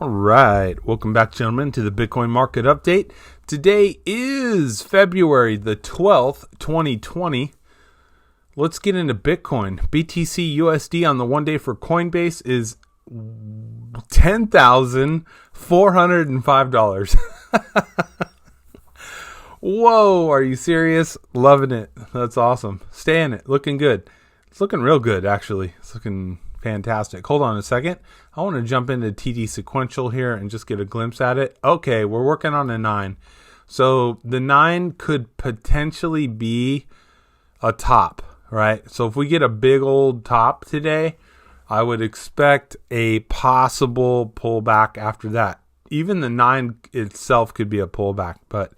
All right. Welcome back, gentlemen, to the Bitcoin market update. Today is February the 12th, 2020. Let's get into Bitcoin. BTC USD on the 1 day for Coinbase is $10,405. Whoa, are you serious? Loving it. That's awesome. Stay in it. Looking good. It's looking real good, actually. It's looking fantastic. Hold on a second. I want to jump into TD sequential here and just get a glimpse at it. Okay, we're working on a 9. So the 9 could potentially be a top, right? So if we get a big old top today, I would expect a possible pullback after that. Even the 9 itself could be a pullback, but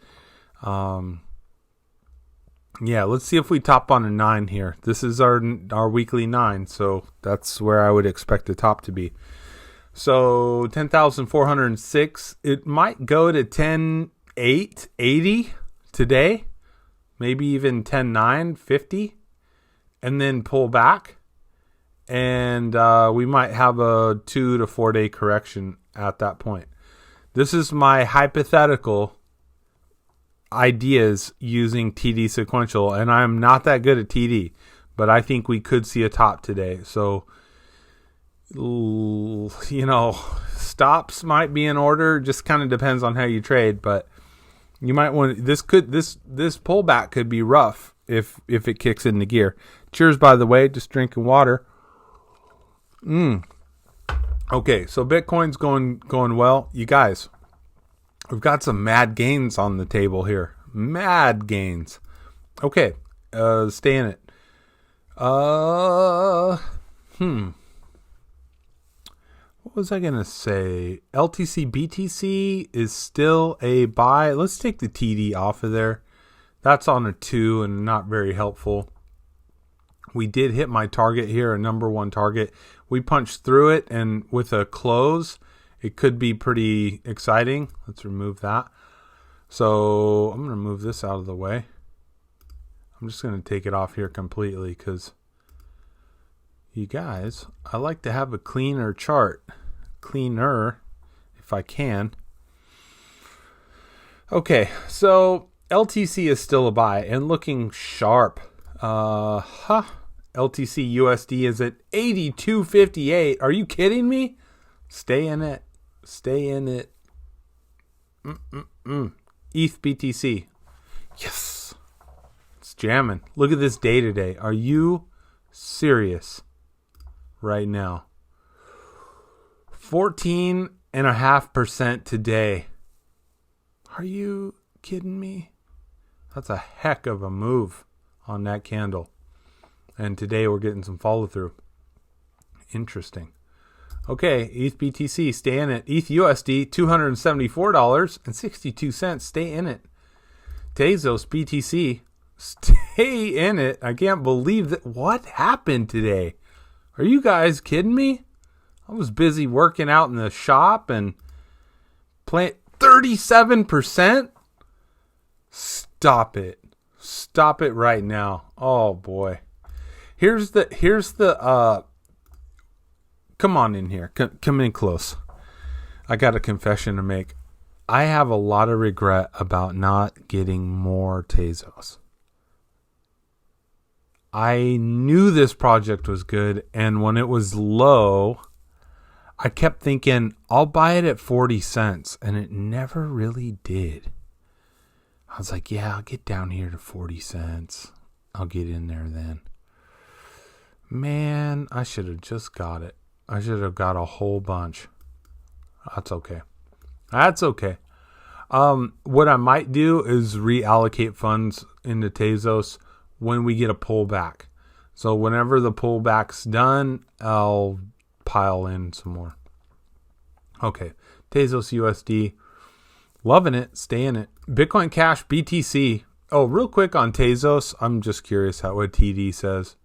yeah, let's see if we top on a 9 here. This is our weekly 9, so that's where I would expect the top to be. So 10,406. It might go to 10,880 today, maybe even 10,950, and then pull back. And we might have a 2 to 4 day correction at that point. This is my hypothetical ideas using TD sequential, and I'm not that good at TD, but I think we could see a top today. So, you know, stops might be in order. Just kind of depends on how you trade, but you might want this pullback could be rough if it kicks into gear. Cheers, by the way, just drinking water. Okay, so Bitcoin's going well, you guys. We've got some mad gains on the table here. Mad gains. Okay. Stay in it. What was I going to say? LTC BTC is still a buy. Let's take the TD off of there. That's on a 2 and not very helpful. We did hit my target here, a number 1 target. We punched through it, and with a close, it could be pretty exciting. Let's remove that. So I'm going to move this out of the way. I'm just going to take it off here completely because, you guys, I like to have a cleaner chart. Cleaner, if I can. Okay, so LTC is still a buy and looking sharp. LTC USD is at 82.58. Are you kidding me? Stay in it. Stay in it. ETH BTC. Yes. It's jamming. Look at this day today. Are you serious right now? 14.5% today. Are you kidding me? That's a heck of a move on that candle. And today we're getting some follow through. Interesting. Okay, ETH BTC, stay in it. ETH USD, $274.62. Stay in it. Tezos BTC, stay in it. I can't believe that. What happened today? Are you guys kidding me? I was busy working out in the shop and playing 37%. Stop it. Stop it right now. Oh boy. Here's the come on in here. Come in close. I got a confession to make. I have a lot of regret about not getting more Tezos. I knew this project was good, and when it was low, I kept thinking, I'll buy it at 40 cents, and it never really did. I was like, yeah, I'll get down here to 40 cents. I'll get in there then. Man, I should have just got it. I should have got a whole bunch. That's okay. That's okay. What I might do is reallocate funds into Tezos when we get a pullback. So whenever the pullback's done, I'll pile in some more. Okay. Tezos USD. Loving it. Stay in it. Bitcoin Cash BTC. Oh, real quick on Tezos. I'm just curious what TD says.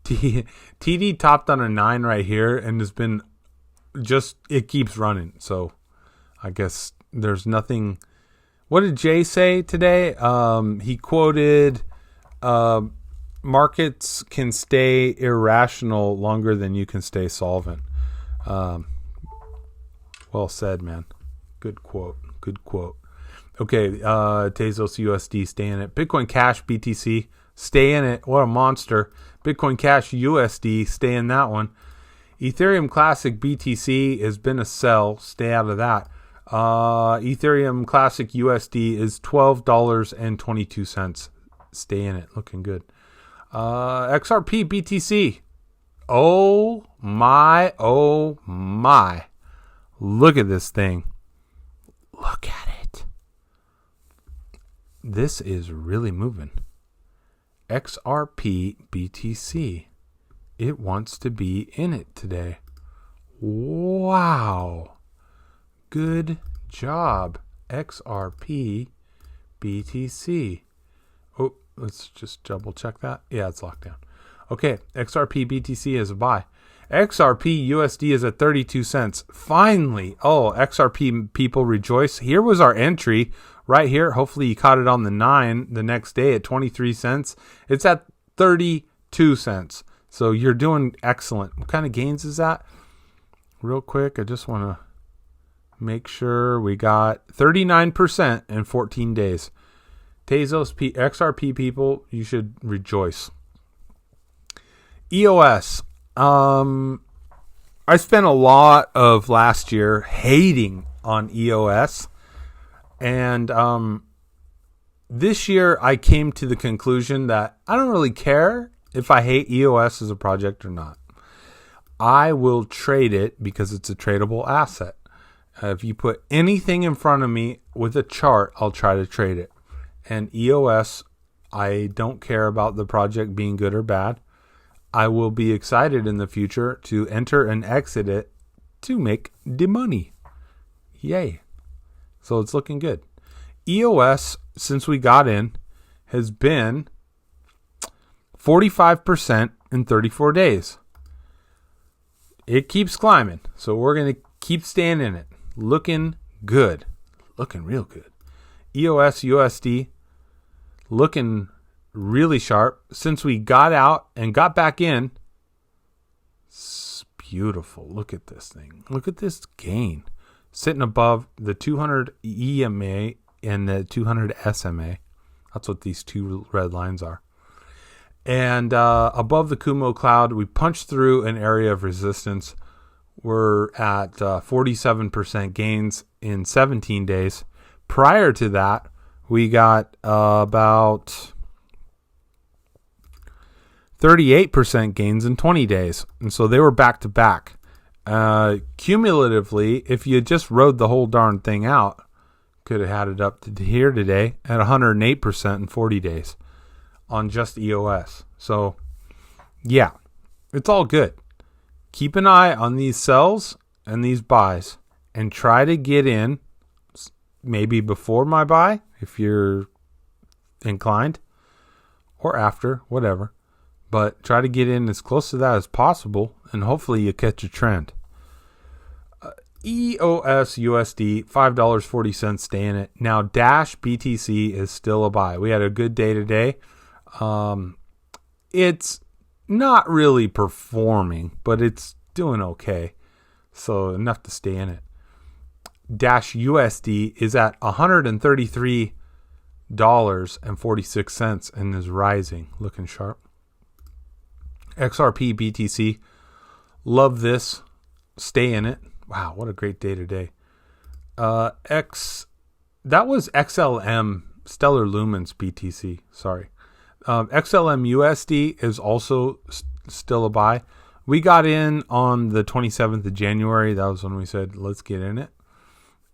TD topped on a 9 right here and has been just, it keeps running. So I guess there's nothing. What did Jay say today? He quoted, markets can stay irrational longer than you can stay solvent. Well said, man. Good quote. Good quote. Okay, Tezos USD, stay in it. Bitcoin Cash BTC, stay in it. What a monster. Bitcoin Cash USD, stay in that one. Ethereum Classic BTC has been a sell. Stay out of that. Ethereum Classic USD is $12.22. Stay in it. Looking good. XRP BTC. Oh my. Look at this thing. Look at it. This is really moving. XRP BTC. It wants to be in it today. Wow. Good job, XRP BTC. Oh, let's just double check that. Yeah, it's locked down. Okay, XRP BTC is a buy. XRP USD is at 32 cents. Finally. Oh, XRP people rejoice. Here was our entry right here. Hopefully you caught it on the 9 the next day at 23 cents. It's at 32 cents. So you're doing excellent. What kind of gains is that? Real quick, I just want to make sure we got 39% in 14 days. Tezos XRP people, you should rejoice. EOS. I spent a lot of last year hating on EOS. And this year I came to the conclusion that I don't really care if I hate EOS as a project or not. I will trade it because it's a tradable asset. If you put anything in front of me with a chart, I'll try to trade it. And EOS, I don't care about the project being good or bad. I will be excited in the future to enter and exit it to make the money. Yay. So it's looking good. EOS, since we got in, has been 45% in 34 days. It keeps climbing. So we're going to keep staying in it. Looking good. Looking real good. EOS USD looking really sharp. Since we got out and got back in, it's beautiful. Look at this thing. Look at this gain. Sitting above the 200 EMA and the 200 SMA. That's what these two red lines are. And above the Kumo cloud, we punched through an area of resistance. We're at 47% gains in 17 days. Prior to that, we got about 38% gains in 20 days. And so they were back to back. Cumulatively, if you just rode the whole darn thing out, could have had it up to here today at 108% in 40 days on just EOS. So, yeah, it's all good. Keep an eye on these sells and these buys and try to get in maybe before my buy if you're inclined or after, whatever. But try to get in as close to that as possible and hopefully you catch a trend. EOS USD, $5.40, stay in it. Now, Dash BTC is still a buy. We had a good day today. It's not really performing, but it's doing okay. So enough to stay in it. Dash USD is at $133.46 and is rising, looking sharp. XRP BTC, love this, stay in it. Wow, what a great day today. That was XLM, Stellar Lumens BTC, sorry. XLM USD is also still a buy. We got in on the 27th of January. That was when we said, let's get in it.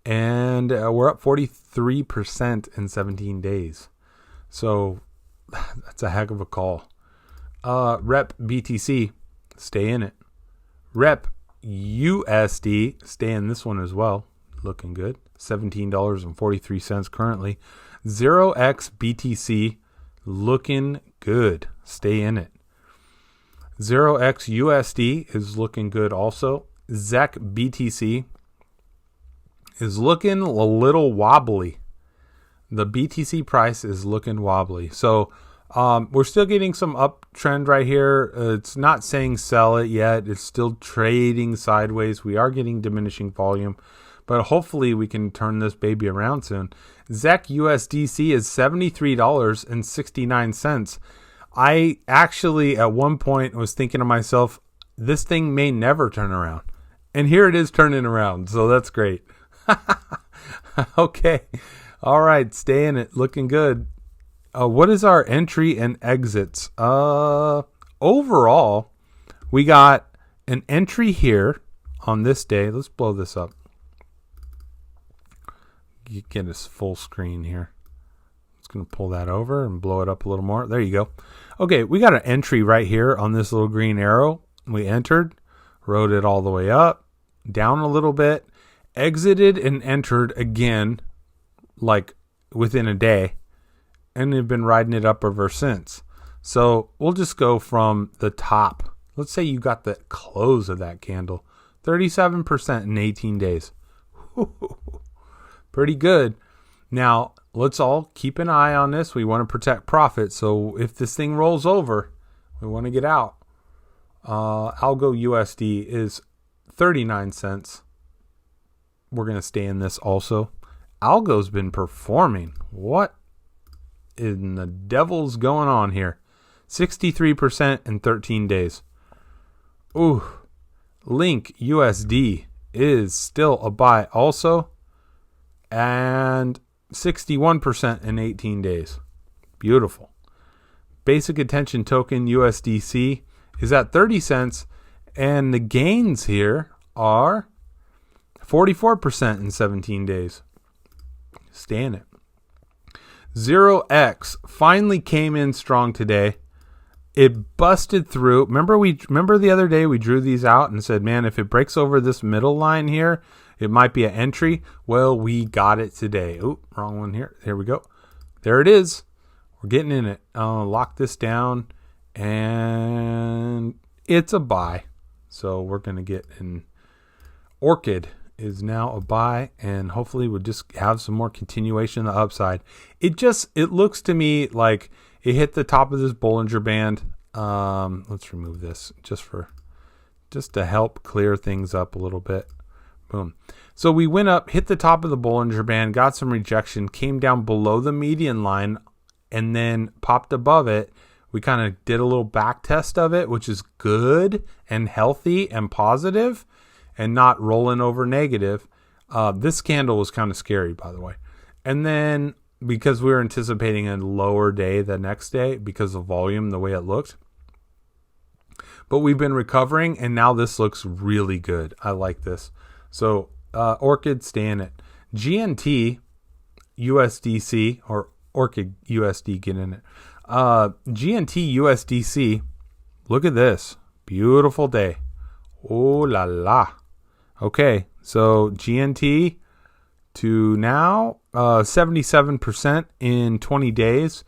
And we're up 43% in 17 days. So that's a heck of a call. Rep BTC, stay in it. Rep USD, stay in this one as well. Looking good. $17.43 currently. 0x BTC, looking good. Stay in it. 0x USD is looking good also. ZEC BTC is looking a little wobbly. The BTC price is looking wobbly. So we're still getting some uptrend right here. It's not saying sell it yet. It's still trading sideways. We are getting diminishing volume. but hopefully we can turn this baby around soon. ZEC USDC is $73.69. I actually at one point was thinking to myself, this thing may never turn around. And here it is turning around. So that's great. Okay. All right. Stay in it. Looking good. What is our entry and exits? Overall, we got an entry here on this day. Let's blow this up. You get this full screen here. Just going to pull that over and blow it up a little more. There you go. Okay, we got an entry right here on this little green arrow. We entered, rode it all the way up, down a little bit, exited and entered again, like within a day, and they've been riding it up ever since. So we'll just go from the top. Let's say you got the close of that candle, 37% in 18 days. Pretty good. Now, let's all keep an eye on this. We want to protect profit. So if this thing rolls over, we want to get out. Algo USD is 39 cents. We're going to stay in this also. Algo's been performing. What in the devil's going on here? 63% in 13 days. Ooh. Link USD is still a buy also. And 61% in 18 days. Beautiful. Basic attention token USDC is at 30 cents. And the gains here are 44% in 17 days. Stay in it. 0x finally came in strong today. It busted through. Remember the other day we drew these out and said, man, if it breaks over this middle line here, it might be an entry. Well, we got it today. Oh, wrong one here. Here we go. There it is. We're getting in it. Lock this down. And it's a buy. So we're going to get in. Orchid is now a buy. And hopefully we'll just have some more continuation on the upside. It looks to me like it hit the top of this Bollinger Band. Let's remove this just to help clear things up a little bit. Boom. So we went up, hit the top of the Bollinger Band, got some rejection, came down below the median line, and then popped above it. We kind of did a little back test of it, which is good and healthy and positive and not rolling over negative. This candle was kind of scary, by the way. And then because we were anticipating a lower day the next day because of volume, the way it looked. But we've been recovering, and now this looks really good. I like this. So Orchid, stay in it. GNT USDC, or Orchid USD, get in it. GNT USDC, look at this. Beautiful day. Oh la la. Okay, so GNT to now 77% in 20 days.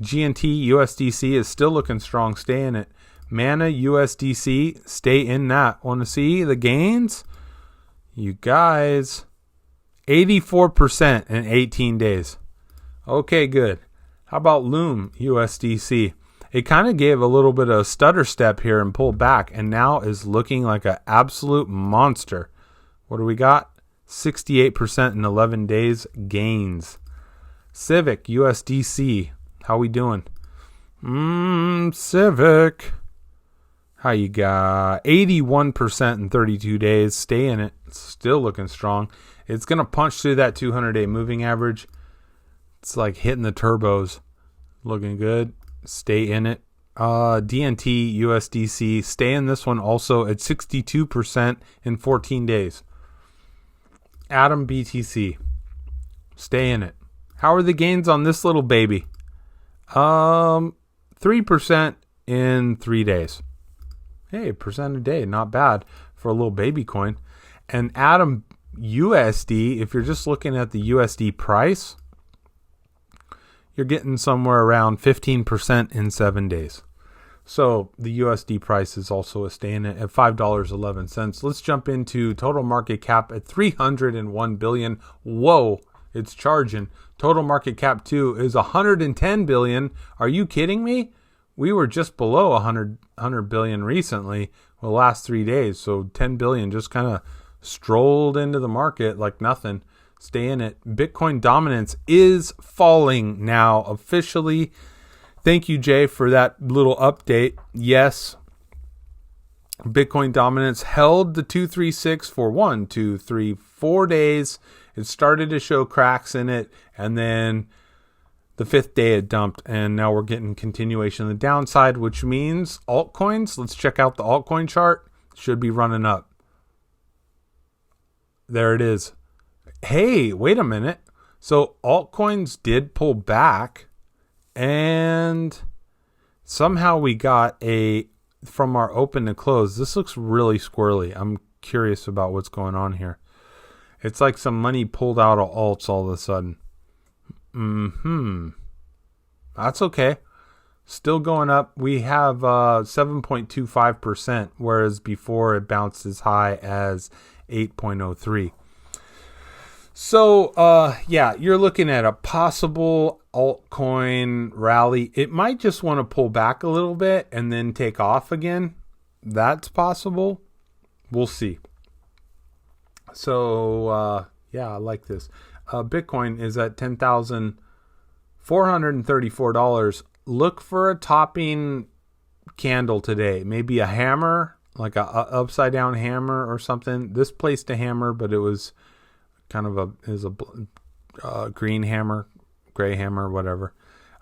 GNT USDC is still looking strong. Stay in it. Mana USDC, stay in that. Want to see the gains? You guys, 84% in 18 days. Okay, good. How about Loom USDC? It kind of gave a little bit of a stutter step here and pulled back, and now is looking like an absolute monster. What do we got? 68% in 11 days gains. Civic USDC, how we doing? Civic. How you got? 81% in 32 days. Stay in it. It's still looking strong. It's going to punch through that 200-day moving average. It's like hitting the turbos. Looking good. Stay in it. DNT USDC. Stay in this one also at 62% in 14 days. Atom BTC. Stay in it. How are the gains on this little baby? 3% in 3 days. Hey, percent a day, not bad for a little baby coin. And Atom USD, if you're just looking at the USD price, you're getting somewhere around 15% in 7 days. So the USD price is also staying at $5.11. Let's jump into total market cap at $301 billion. Whoa, it's charging. Total market cap 2 is $110 billion. Are you kidding me? We were just below $100 billion recently, the last 3 days. So $10 billion just kind of strolled into the market like nothing. Stay in it. Bitcoin dominance is falling now officially. Thank you, Jay, for that little update. Yes, Bitcoin dominance held the 236 for 1, 2, 3, 4 days. It started to show cracks in it, and then the 5th day it dumped, and now we're getting continuation of the downside, which means altcoins, let's check out the altcoin chart, should be running up. There it is. Hey, wait a minute. So altcoins did pull back, and somehow we got from our open to close. This looks really squirrely. I'm curious about what's going on here. It's like some money pulled out of alts all of a sudden. That's okay. Still going up. We have 7.25%, whereas before it bounced as high as 8.03. So, yeah, you're looking at a possible altcoin rally. It might just want to pull back a little bit and then take off again. That's possible. We'll see. So, yeah, I like this. Bitcoin is at $10,434. Look for a topping candle today. Maybe a hammer, like a upside down hammer or something. This placed a hammer, but it was kind of a green hammer, gray hammer, whatever.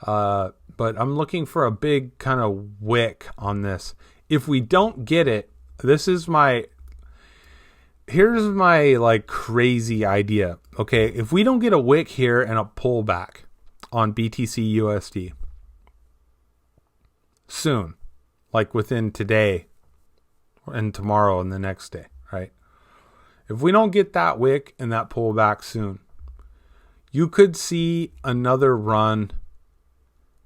But I'm looking for a big kind of wick on this. If we don't get it, here's my like crazy idea. Okay, if we don't get a wick here and a pullback on BTC USD soon, like within today and tomorrow and the next day, right? If we don't get that wick and that pullback soon, you could see another run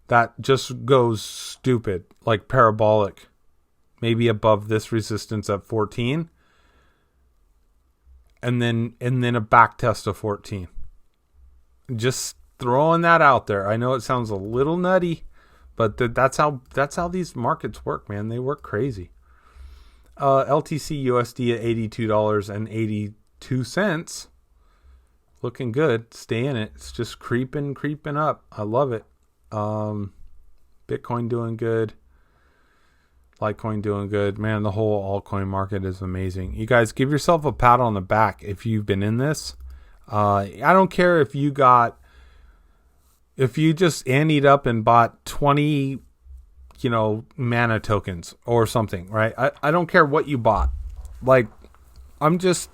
that just goes stupid, like parabolic, maybe above this resistance at 14, and then a back test of 14. Just throwing that out there. I know it sounds a little nutty, but that's how these markets work, man. They work crazy. LTC USD at $82.82. Looking good. Stay in it. It's just creeping up. I love it. Bitcoin doing good. Litecoin doing good. Man, the whole altcoin market is amazing. You guys, give yourself a pat on the back if you've been in this. I don't care if you just anteed up and bought 20 mana tokens or something, right? I don't care what you bought. Like, I'm just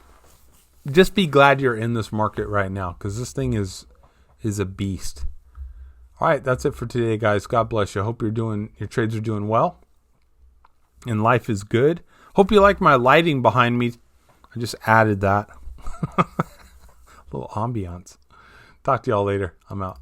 be glad you're in this market right now, because this thing is a beast. All right, that's it for today, guys. God bless you. Hope your trades are doing well and life is good. Hope you like my lighting behind me. I just added that. A little ambiance. Talk to y'all later. I'm out.